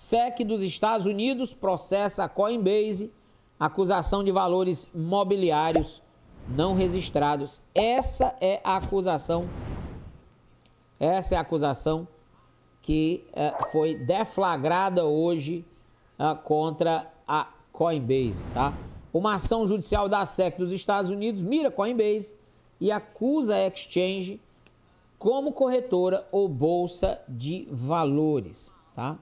SEC dos Estados Unidos processa a Coinbase, acusação de valores mobiliários não registrados. Essa é a acusação que foi deflagrada hoje contra a Coinbase, tá? Uma ação judicial da SEC dos Estados Unidos mira Coinbase e acusa a exchange como corretora ou bolsa de valores, tá?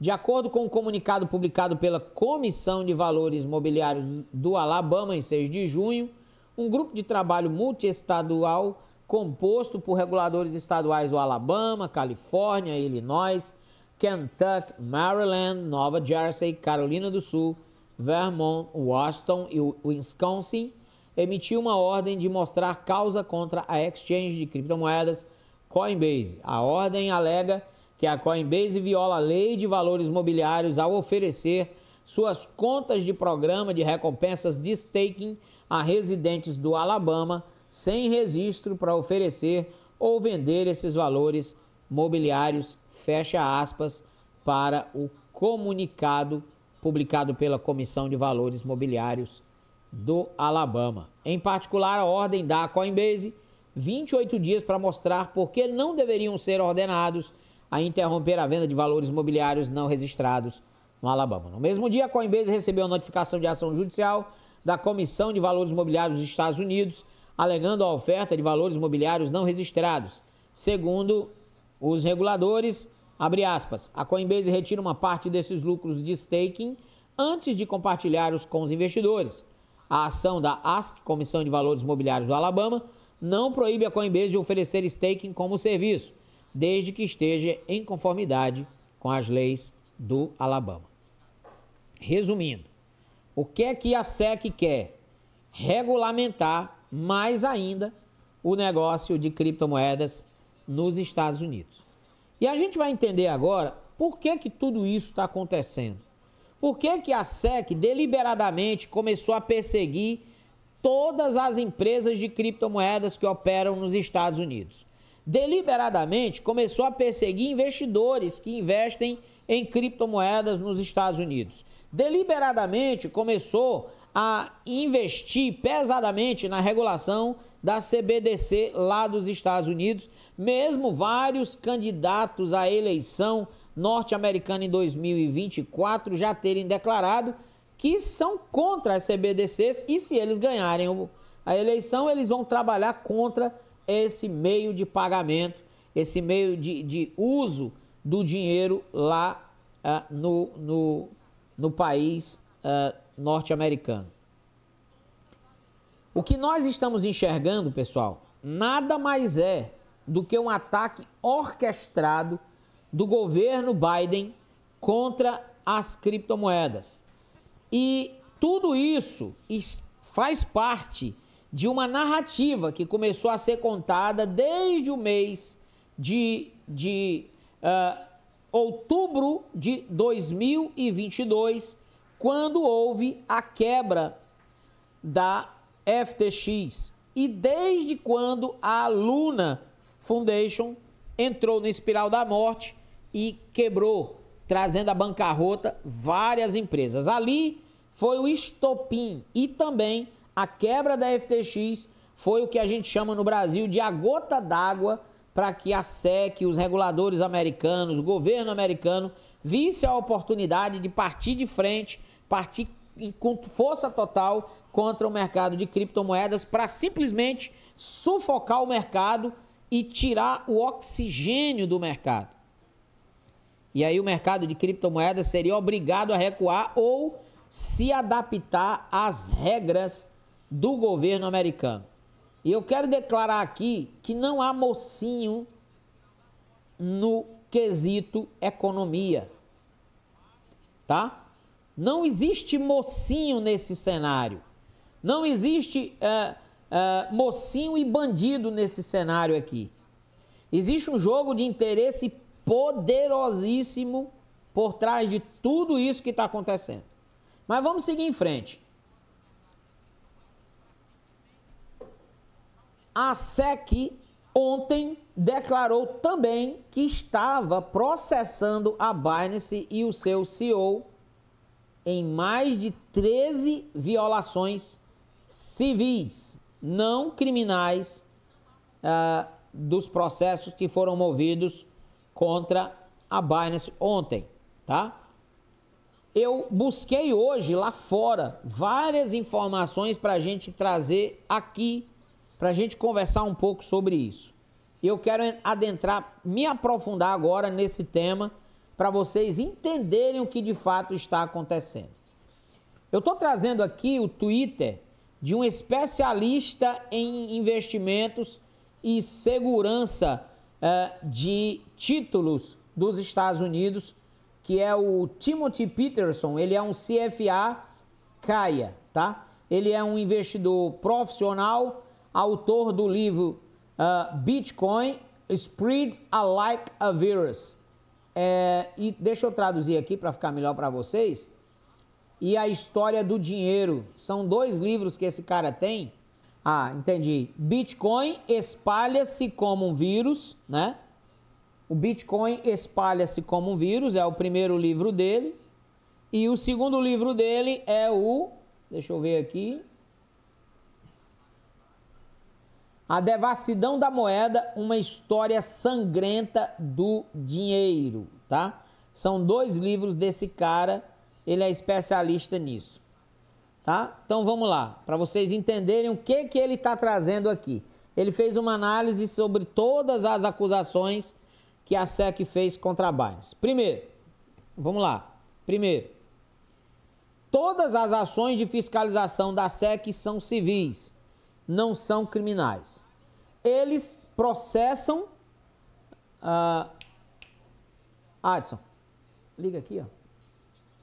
De acordo com o comunicado publicado pela Comissão de Valores Mobiliários do Alabama, em 6 de junho, um grupo de trabalho multiestadual composto por reguladores estaduais do Alabama, Califórnia, Illinois, Kentucky, Maryland, Nova Jersey, Carolina do Sul, Vermont, Washington e Wisconsin, emitiu uma ordem de mostrar causa contra a exchange de criptomoedas Coinbase. A ordem alega que a Coinbase viola a lei de valores mobiliários ao oferecer suas contas de programa de recompensas de staking a residentes do Alabama sem registro para oferecer ou vender esses valores mobiliários, fecha aspas, para o comunicado publicado pela Comissão de Valores Mobiliários do Alabama. Em particular, a ordem dá à Coinbase 28 dias para mostrar por que não deveriam ser ordenados a interromper a venda de valores mobiliários não registrados no Alabama. No mesmo dia, a Coinbase recebeu a notificação de ação judicial da Comissão de Valores Mobiliários dos Estados Unidos, alegando a oferta de valores mobiliários não registrados. Segundo os reguladores, abre aspas, a Coinbase retira uma parte desses lucros de staking antes de compartilhá-los com os investidores. A ação da ASC, Comissão de Valores Mobiliários do Alabama, não proíbe a Coinbase de oferecer staking como serviço, desde que esteja em conformidade com as leis do Alabama. Resumindo, o que é que a SEC quer? Regulamentar mais ainda o negócio de criptomoedas nos Estados Unidos. E a gente vai entender agora por que tudo isso está acontecendo. Por que a SEC deliberadamente começou a perseguir todas as empresas de criptomoedas que operam nos Estados Unidos? Deliberadamente começou a perseguir investidores que investem em criptomoedas nos Estados Unidos. Deliberadamente começou a investir pesadamente na regulação da CBDC lá dos Estados Unidos, mesmo vários candidatos à eleição norte-americana em 2024 já terem declarado que são contra as CBDCs e se eles ganharem a eleição, eles vão trabalhar contra esse meio de pagamento, esse meio de uso do dinheiro lá no país norte-americano. O que nós estamos enxergando, pessoal, nada mais é do que um ataque orquestrado do governo Biden contra as criptomoedas. E tudo isso faz parte de uma narrativa que começou a ser contada desde o mês de outubro de 2022, quando houve a quebra da FTX e desde quando a Luna Foundation entrou no espiral da morte e quebrou, trazendo à bancarrota várias empresas. Ali foi o estopim e também a quebra da FTX foi o que a gente chama no Brasil de a gota d'água para que a SEC, os reguladores americanos, o governo americano visse a oportunidade de partir de frente, partir com força total contra o mercado de criptomoedas para simplesmente sufocar o mercado e tirar o oxigênio do mercado. E aí o mercado de criptomoedas seria obrigado a recuar ou se adaptar às regras do governo americano. E eu quero declarar aqui que não há mocinho no quesito economia, tá? Não existe mocinho nesse cenário. Não existe mocinho e bandido nesse cenário aqui. Existe um jogo de interesse poderosíssimo por trás de tudo isso que está acontecendo. Mas vamos seguir em frente. A SEC ontem declarou também que estava processando a Binance e o seu CEO em mais de 13 violações civis, não criminais, dos processos que foram movidos contra a Binance ontem, tá? Eu busquei hoje lá fora várias informações para a gente trazer aqui, para a gente conversar um pouco sobre isso. Eu quero adentrar, me aprofundar agora nesse tema para vocês entenderem o que de fato está acontecendo. Eu estou trazendo aqui o Twitter de um especialista em investimentos e segurança de títulos dos Estados Unidos, que é o Timothy Peterson. Ele é um CFA CAIA, tá? Ele é um investidor profissional, autor do livro Bitcoin Spread Like a Virus. E deixa eu traduzir aqui para ficar melhor para vocês. E a História do Dinheiro. São 2 livros que esse cara tem. Entendi. Bitcoin espalha-se como um vírus, né? O Bitcoin espalha-se como um vírus, é o primeiro livro dele. E o segundo livro dele é o... Deixa eu ver aqui. A Devassidão da Moeda, uma história sangrenta do dinheiro, tá? São 2 livros desse cara, ele é especialista nisso, tá? Então vamos lá, para vocês entenderem o que ele está trazendo aqui. Ele fez uma análise sobre todas as acusações que a SEC fez contra a Binance. Primeiro, vamos lá. Primeiro, todas as ações de fiscalização da SEC são civis, não são criminais. Eles processam... Adson, liga aqui, ó.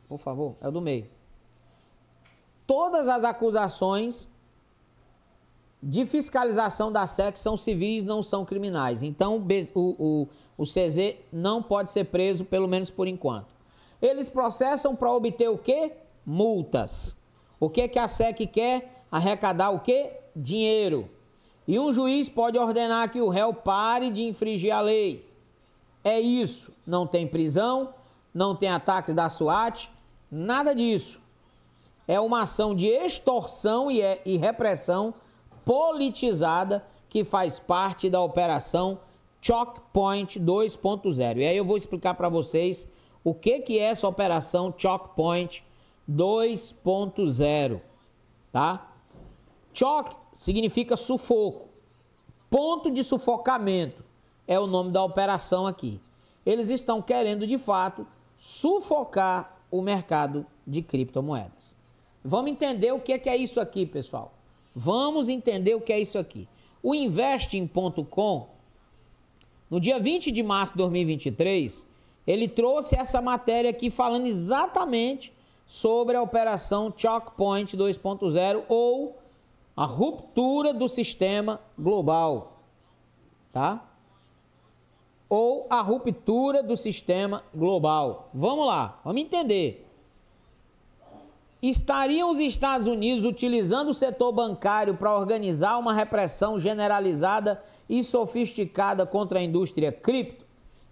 Por favor, é o do meio. Todas as acusações de fiscalização da SEC são civis, não são criminais. Então, o CZ não pode ser preso, pelo menos por enquanto. Eles processam para obter o quê? Multas. O que a SEC quer? Arrecadar o quê? Dinheiro. E um juiz pode ordenar que o réu pare de infringir a lei. É isso. Não tem prisão, não tem ataques da SWAT, nada disso. É uma ação de extorsão e repressão politizada que faz parte da operação Choke Point 2.0. E aí eu vou explicar para vocês o que é essa operação Choke Point 2.0, tá? Choke significa sufoco. Ponto de sufocamento é o nome da operação aqui. Eles estão querendo, de fato, sufocar o mercado de criptomoedas. Vamos entender o que é isso aqui, pessoal. Vamos entender o que é isso aqui. O Investing.com, no dia 20 de março de 2023, ele trouxe essa matéria aqui falando exatamente sobre a operação Choke Point 2.0 ou a ruptura do sistema global, tá? Ou a ruptura do sistema global. Vamos lá, vamos entender. Estariam os Estados Unidos utilizando o setor bancário para organizar uma repressão generalizada e sofisticada contra a indústria cripto?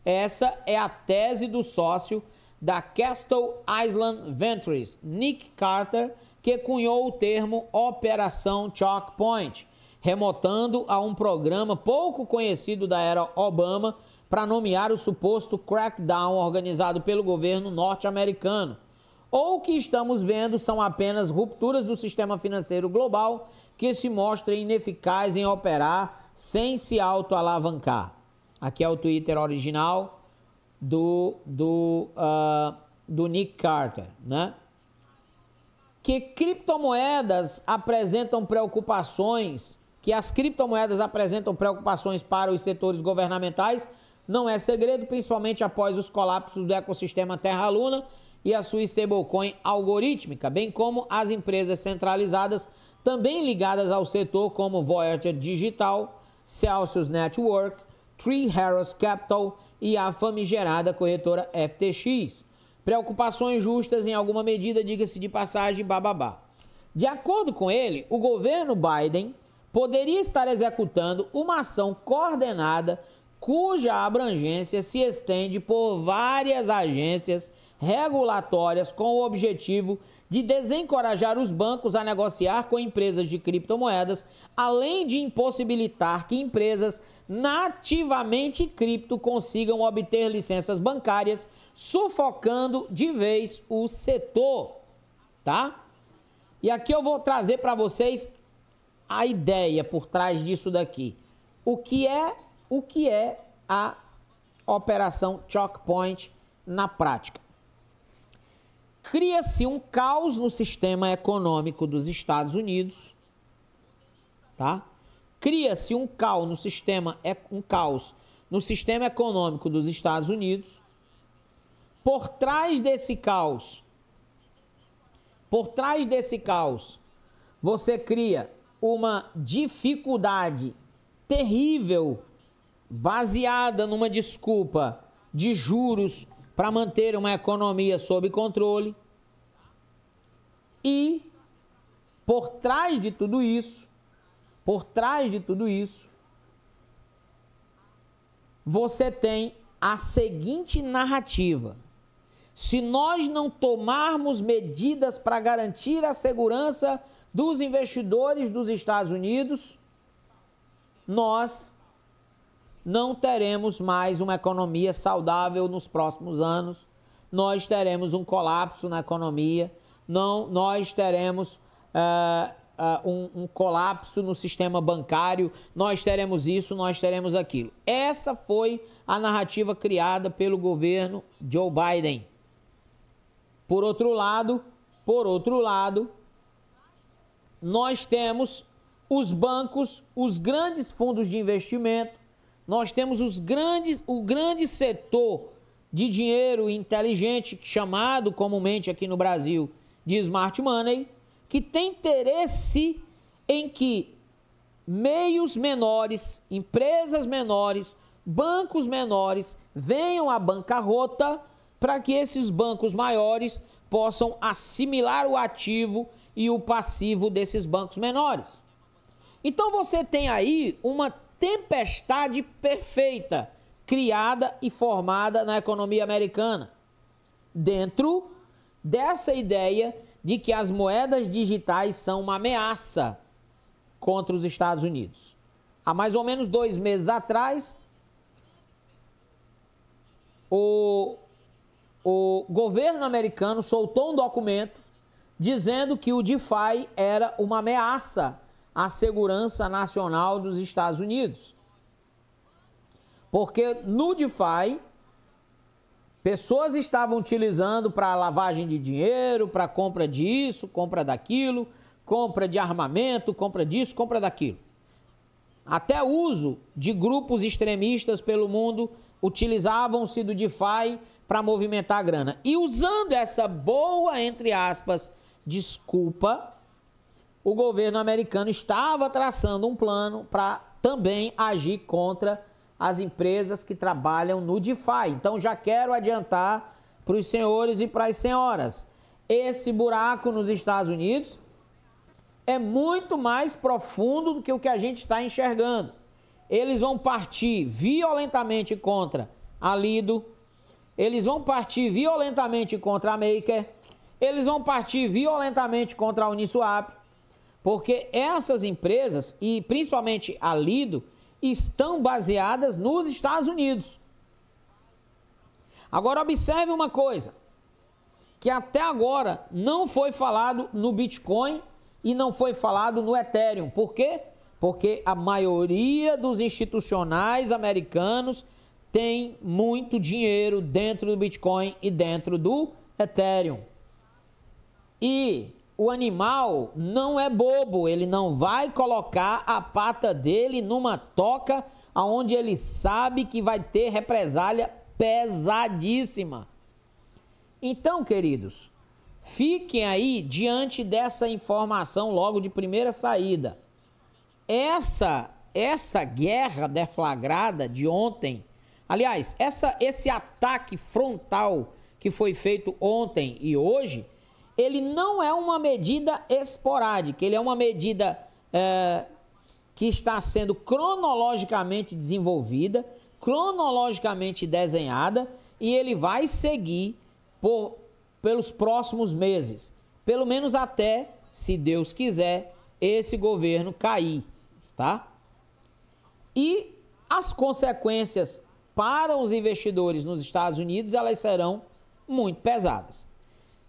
Essa é a tese do sócio da Castle Island Ventures, Nick Carter, que cunhou o termo Operação Choke Point, remontando a um programa pouco conhecido da era Obama para nomear o suposto crackdown organizado pelo governo norte-americano. Ou o que estamos vendo são apenas rupturas do sistema financeiro global que se mostram ineficazes em operar sem se autoalavancar. Aqui é o Twitter original do Nick Carter, né? Que criptomoedas apresentam preocupações, para os setores governamentais, não é segredo, principalmente após os colapsos do ecossistema Terra-Luna e a sua stablecoin algorítmica, bem como as empresas centralizadas também ligadas ao setor, como Voyager Digital, Celsius Network, Three Arrows Capital e a famigerada corretora FTX. Preocupações justas em alguma medida, diga-se de passagem, bababá. De acordo com ele, o governo Biden poderia estar executando uma ação coordenada cuja abrangência se estende por várias agências regulatórias com o objetivo de desencorajar os bancos a negociar com empresas de criptomoedas, além de impossibilitar que empresas nativamente cripto consigam obter licenças bancárias, sufocando de vez o setor, tá? E aqui eu vou trazer para vocês a ideia por trás disso daqui. O que é a operação Choke Point na prática? Cria-se um caos no sistema econômico dos Estados Unidos, tá? Cria-se um caos no sistema econômico dos Estados Unidos. Por trás desse caos, você cria uma dificuldade terrível baseada numa desculpa de juros para manter uma economia sob controle. E por trás de tudo isso, você tem a seguinte narrativa: se nós não tomarmos medidas para garantir a segurança dos investidores dos Estados Unidos, nós não teremos mais uma economia saudável nos próximos anos, nós teremos um colapso na economia, nós teremos um colapso no sistema bancário, nós teremos isso, nós teremos aquilo. Essa foi a narrativa criada pelo governo Joe Biden. Por outro lado, nós temos os bancos, os grandes fundos de investimento, nós temos o grande setor de dinheiro inteligente, chamado comumente aqui no Brasil de smart money, que tem interesse em que meios menores, empresas menores, bancos menores venham à bancarrota para que esses bancos maiores possam assimilar o ativo e o passivo desses bancos menores. Então você tem aí uma tempestade perfeita criada e formada na economia americana, dentro dessa ideia de que as moedas digitais são uma ameaça contra os Estados Unidos. Há mais ou menos 2 meses atrás, o governo americano soltou um documento dizendo que o DeFi era uma ameaça à segurança nacional dos Estados Unidos. Porque no DeFi, pessoas estavam utilizando para lavagem de dinheiro, para compra disso, compra daquilo, compra de armamento, compra disso, compra daquilo. Até uso de grupos extremistas pelo mundo utilizavam-se do DeFi para movimentar a grana. E usando essa boa, entre aspas, desculpa, o governo americano estava traçando um plano para também agir contra as empresas que trabalham no DeFi. Então já quero adiantar para os senhores e para as senhoras, esse buraco nos Estados Unidos é muito mais profundo do que o que a gente está enxergando. Eles vão partir violentamente contra a Lido, eles vão partir violentamente contra a Maker, eles vão partir violentamente contra a Uniswap, porque essas empresas, e principalmente a Lido, estão baseadas nos Estados Unidos. Agora observe uma coisa, que até agora não foi falado no Bitcoin e não foi falado no Ethereum. Por quê? Porque a maioria dos institucionais americanos tem muito dinheiro dentro do Bitcoin e dentro do Ethereum. E o animal não é bobo, ele não vai colocar a pata dele numa toca onde ele sabe que vai ter represália pesadíssima. Então, queridos, fiquem aí diante dessa informação logo de primeira saída. Essa guerra deflagrada de ontem, aliás, esse ataque frontal que foi feito ontem e hoje, ele não é uma medida esporádica, ele é uma medida que está sendo cronologicamente desenvolvida, cronologicamente desenhada, e ele vai seguir pelos próximos meses, pelo menos até, se Deus quiser, esse governo cair, tá? E as consequências para os investidores nos Estados Unidos, elas serão muito pesadas.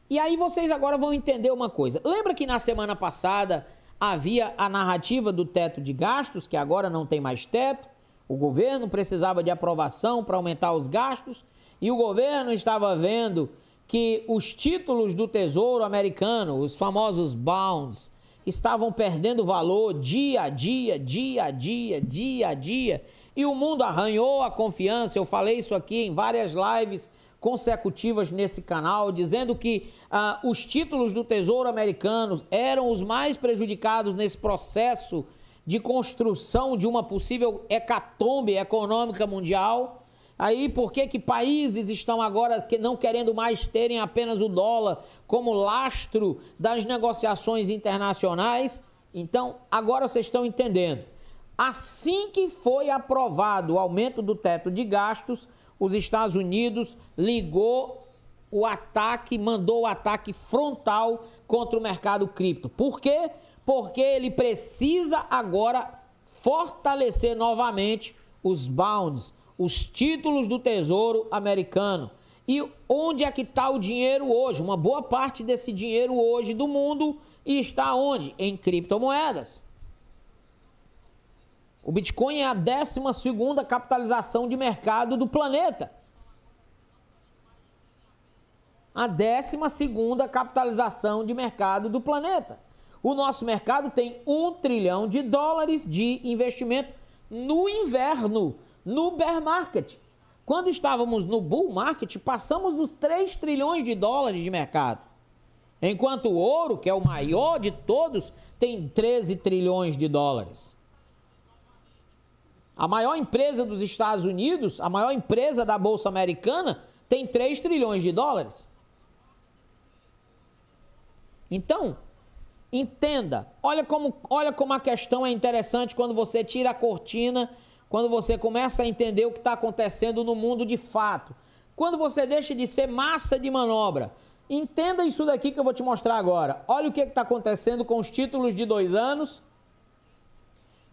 E aí vocês agora vão entender uma coisa. Lembra que na semana passada havia a narrativa do teto de gastos, que agora não tem mais teto? O governo precisava de aprovação para aumentar os gastos e o governo estava vendo que os títulos do Tesouro americano, os famosos bonds, estavam perdendo valor dia a dia, dia a dia, dia a dia. E o mundo arranhou a confiança. Eu falei isso aqui em várias lives consecutivas nesse canal, dizendo que os títulos do Tesouro americano eram os mais prejudicados nesse processo de construção de uma possível hecatombe econômica mundial. Aí, por que países estão agora não querendo mais terem apenas o dólar como lastro das negociações internacionais? Então, agora vocês estão entendendo. Assim que foi aprovado o aumento do teto de gastos, os Estados Unidos ligou o ataque, mandou o ataque frontal contra o mercado cripto. Por quê? Porque ele precisa agora fortalecer novamente os bonds, os títulos do Tesouro americano. E onde é que está o dinheiro hoje? Uma boa parte desse dinheiro hoje do mundo está onde? Em criptomoedas. O Bitcoin é a 12ª capitalização de mercado do planeta. A 12ª capitalização de mercado do planeta. O nosso mercado tem $1 trilhão de investimento no inverno, no bear market. Quando estávamos no bull market, passamos dos $3 trilhões de mercado. Enquanto o ouro, que é o maior de todos, tem $13 trilhões. A maior empresa dos Estados Unidos, a maior empresa da Bolsa Americana, tem $3 trilhões. Então, entenda, olha como a questão é interessante quando você tira a cortina, quando você começa a entender o que está acontecendo no mundo de fato. Quando você deixa de ser massa de manobra. Entenda isso daqui que eu vou te mostrar agora. Olha o que está acontecendo com os títulos de 2 anos.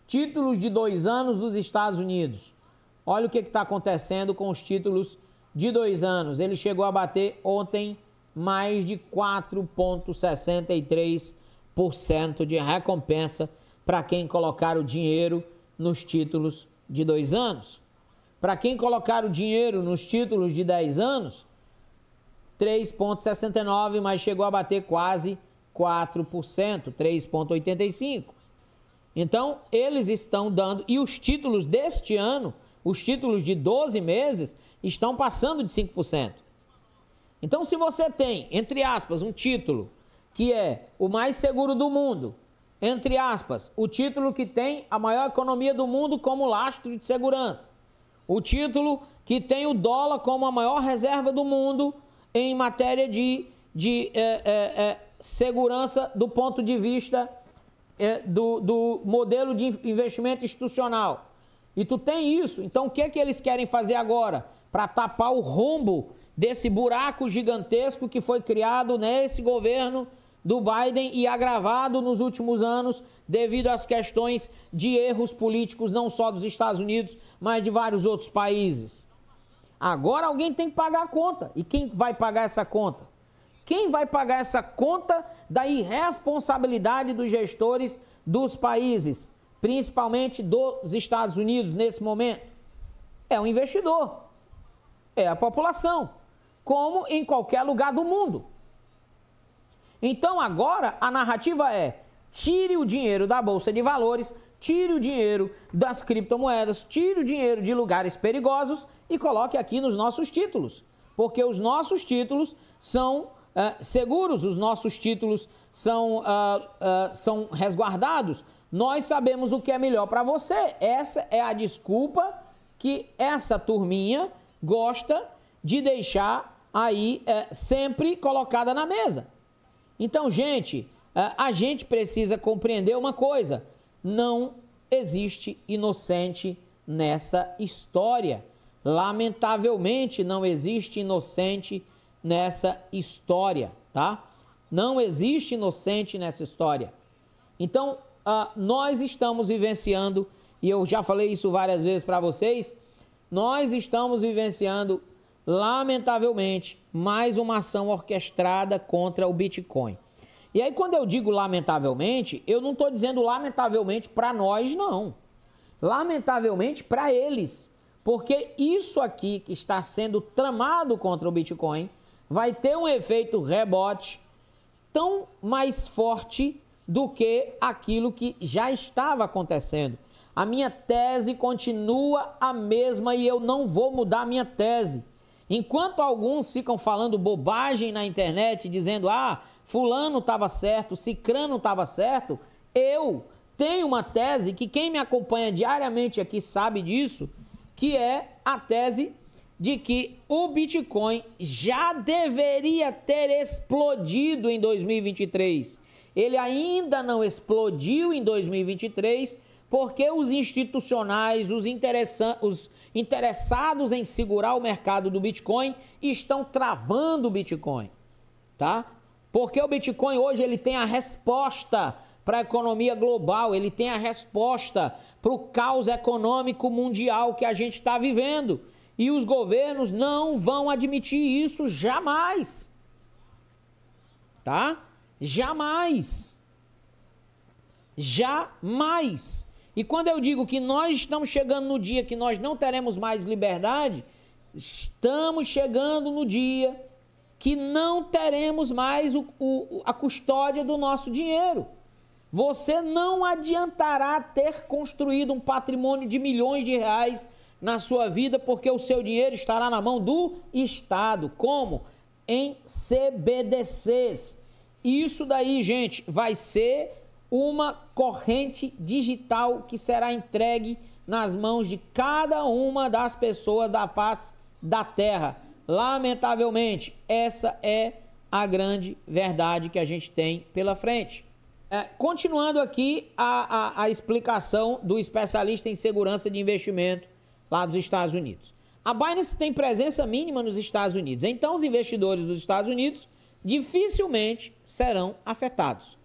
Títulos de 2 anos dos Estados Unidos. Olha o que está acontecendo com os títulos de 2 anos. Ele chegou a bater ontem mais de 4,63% de recompensa para quem colocar o dinheiro nos títulos de 2 anos. Para quem colocar o dinheiro nos títulos de 10 anos, 3,69%, mas chegou a bater quase 4%, 3,85%. Então, eles estão dando, e os títulos deste ano, os títulos de 12 meses, estão passando de 5%. Então, se você tem, entre aspas, um título que é o mais seguro do mundo, entre aspas, o título que tem a maior economia do mundo como lastro de segurança, o título que tem o dólar como a maior reserva do mundo em matéria de segurança do ponto de vista do modelo de investimento institucional. E tu tem isso, então o que é que eles querem fazer agora? Para tapar o rombo desse buraco gigantesco que foi criado nesse governo do Biden e agravado nos últimos anos devido às questões de erros políticos não só dos Estados Unidos, mas de vários outros países. Agora alguém tem que pagar a conta. E quem vai pagar essa conta? Quem vai pagar essa conta da irresponsabilidade dos gestores dos países, principalmente dos Estados Unidos nesse momento? É o investidor, é a população, como em qualquer lugar do mundo. Então agora a narrativa é: tire o dinheiro da Bolsa de Valores, tire o dinheiro das criptomoedas, tire o dinheiro de lugares perigosos e coloque aqui nos nossos títulos, porque os nossos títulos são seguros, os nossos títulos são resguardados. Nós sabemos o que é melhor para você. Essa é a desculpa que essa turminha gosta de deixar aí sempre colocada na mesa. Então, gente, a gente precisa compreender uma coisa: não existe inocente nessa história. Lamentavelmente, não existe inocente nessa história, tá? Não existe inocente nessa história. Então, nós estamos vivenciando, e eu já falei isso várias vezes para vocês, nós estamos vivenciando, lamentavelmente, mais uma ação orquestrada contra o Bitcoin. E aí, quando eu digo lamentavelmente, eu não estou dizendo lamentavelmente para nós, não. Lamentavelmente para eles. Porque isso aqui que está sendo tramado contra o Bitcoin vai ter um efeito rebote tão mais forte do que aquilo que já estava acontecendo. A minha tese continua a mesma e eu não vou mudar a minha tese. Enquanto alguns ficam falando bobagem na internet, dizendo, fulano estava certo, cicrano estava certo, eu tenho uma tese que quem me acompanha diariamente aqui sabe disso, que é a tese de que o Bitcoin já deveria ter explodido em 2023. Ele ainda não explodiu em 2023 porque os institucionais, os interessados em segurar o mercado do Bitcoin estão travando o Bitcoin, tá? Porque o Bitcoin hoje ele tem a resposta para a economia global, ele tem a resposta para o caos econômico mundial que a gente está vivendo. E os governos não vão admitir isso jamais. Tá? Jamais. Jamais. E quando eu digo que nós estamos chegando no dia que nós não teremos mais liberdade, estamos chegando no dia que não teremos mais a custódia do nosso dinheiro. Você não adiantará ter construído um patrimônio de milhões de reais na sua vida, porque o seu dinheiro estará na mão do Estado. Como? Em CBDCs. Isso daí, gente, vai ser uma corrente digital que será entregue nas mãos de cada uma das pessoas da face da Terra. Lamentavelmente, essa é a grande verdade que a gente tem pela frente. Continuando aqui a explicação do especialista em segurança de investimento lá dos Estados Unidos. A Binance tem presença mínima nos Estados Unidos, então os investidores dos Estados Unidos dificilmente serão afetados.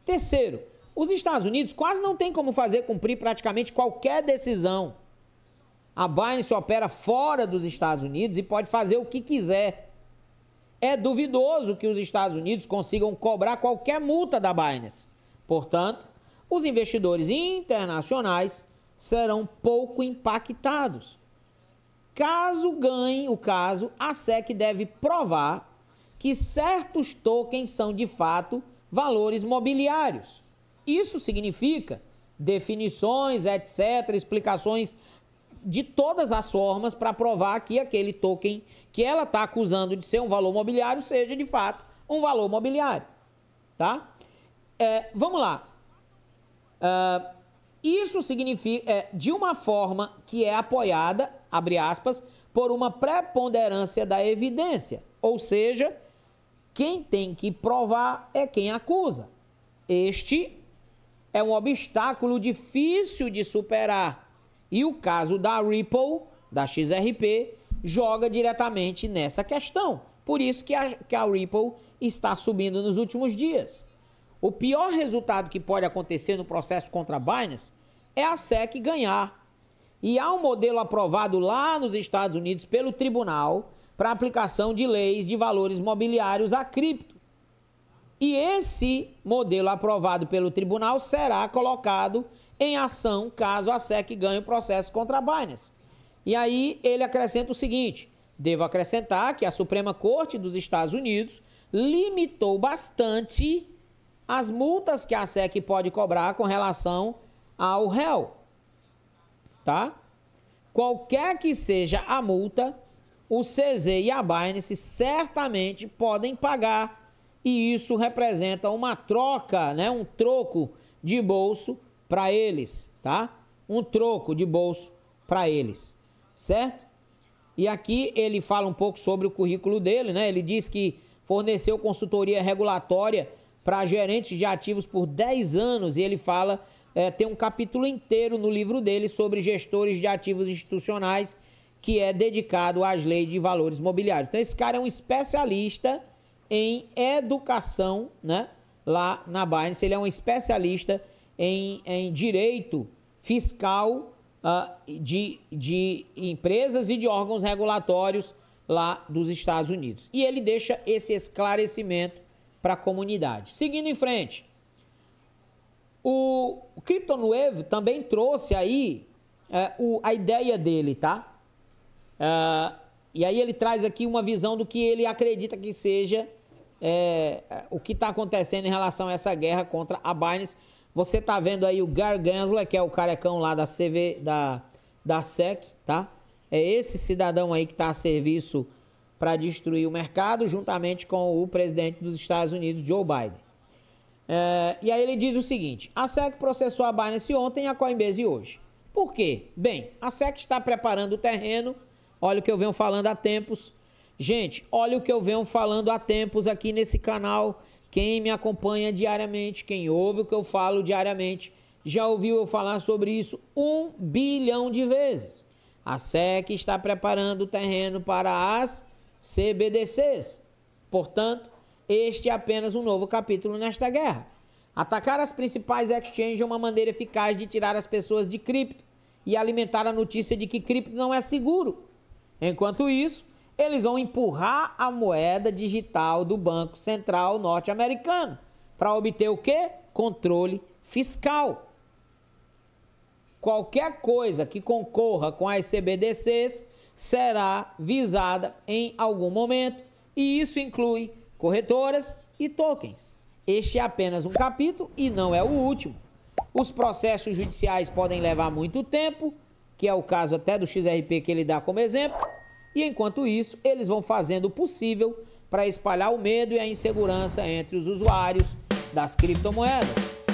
Terceiro, os Estados Unidos quase não tem como fazer cumprir praticamente qualquer decisão. A Binance opera fora dos Estados Unidos e pode fazer o que quiser. É duvidoso que os Estados Unidos consigam cobrar qualquer multa da Binance. Portanto, os investidores internacionais serão pouco impactados. Caso ganhe o caso, a SEC deve provar que certos tokens são de fato valores mobiliários. Isso significa definições, etc., explicações de todas as formas para provar que aquele token que ela está acusando de ser um valor mobiliário seja de fato um valor mobiliário, tá? Vamos lá. Isso significa, de uma forma que é apoiada, abre aspas, por uma preponderância da evidência, ou seja, quem tem que provar é quem acusa. Este é um obstáculo difícil de superar. E o caso da Ripple, da XRP, joga diretamente nessa questão. Por isso que a Ripple está subindo nos últimos dias. O pior resultado que pode acontecer no processo contra a Binance é a SEC ganhar. E há um modelo aprovado lá nos Estados Unidos pelo tribunal para aplicação de leis de valores mobiliários a cripto. E esse modelo aprovado pelo tribunal será colocado em ação caso a SEC ganhe o processo contra a Binance. E aí ele acrescenta o seguinte: devo acrescentar que a Suprema Corte dos Estados Unidos limitou bastante as multas que a SEC pode cobrar com relação ao réu, tá? Qualquer que seja a multa, o CZ e a Binance certamente podem pagar, e isso representa uma troca, né, um troco de bolso para eles, tá? Um troco de bolso para eles, certo? E aqui ele fala um pouco sobre o currículo dele, né? Ele diz que forneceu consultoria regulatória para gerentes de ativos por 10 anos e ele fala tem um capítulo inteiro no livro dele sobre gestores de ativos institucionais, que é dedicado às leis de valores mobiliários. Então, esse cara é um especialista em educação, né? Lá na Binance, ele é um especialista em direito fiscal de empresas e de órgãos regulatórios lá dos Estados Unidos. E ele deixa esse esclarecimento para a comunidade. Seguindo em frente, o CryptoNuevo também trouxe aí a ideia dele, tá? E aí ele traz aqui uma visão do que ele acredita que seja o que está acontecendo em relação a essa guerra contra a Binance. Você tá vendo aí o Gary Gensler, que é o carecão lá da SEC, tá? É esse cidadão aí que está a serviço para destruir o mercado, juntamente com o presidente dos Estados Unidos, Joe Biden. E aí ele diz o seguinte: a SEC processou a Binance ontem e a Coinbase hoje. Por quê? Bem, a SEC está preparando o terreno. Olha o que eu venho falando há tempos. Gente, olha o que eu venho falando há tempos aqui nesse canal. Quem me acompanha diariamente, quem ouve o que eu falo diariamente, já ouviu eu falar sobre isso 1 bilhão de vezes. A SEC está preparando o terreno para as CBDCs. Portanto, este é apenas um novo capítulo nesta guerra. Atacar as principais exchanges é uma maneira eficaz de tirar as pessoas de cripto e alimentar a notícia de que cripto não é seguro. Enquanto isso, eles vão empurrar a moeda digital do Banco Central norte-americano para obter o quê? Controle fiscal. Qualquer coisa que concorra com as CBDCs será visada em algum momento, e isso inclui corretoras e tokens. Este é apenas um capítulo e não é o último. Os processos judiciais podem levar muito tempo, que é o caso até do XRP que ele dá como exemplo, e enquanto isso, eles vão fazendo o possível para espalhar o medo e a insegurança entre os usuários das criptomoedas.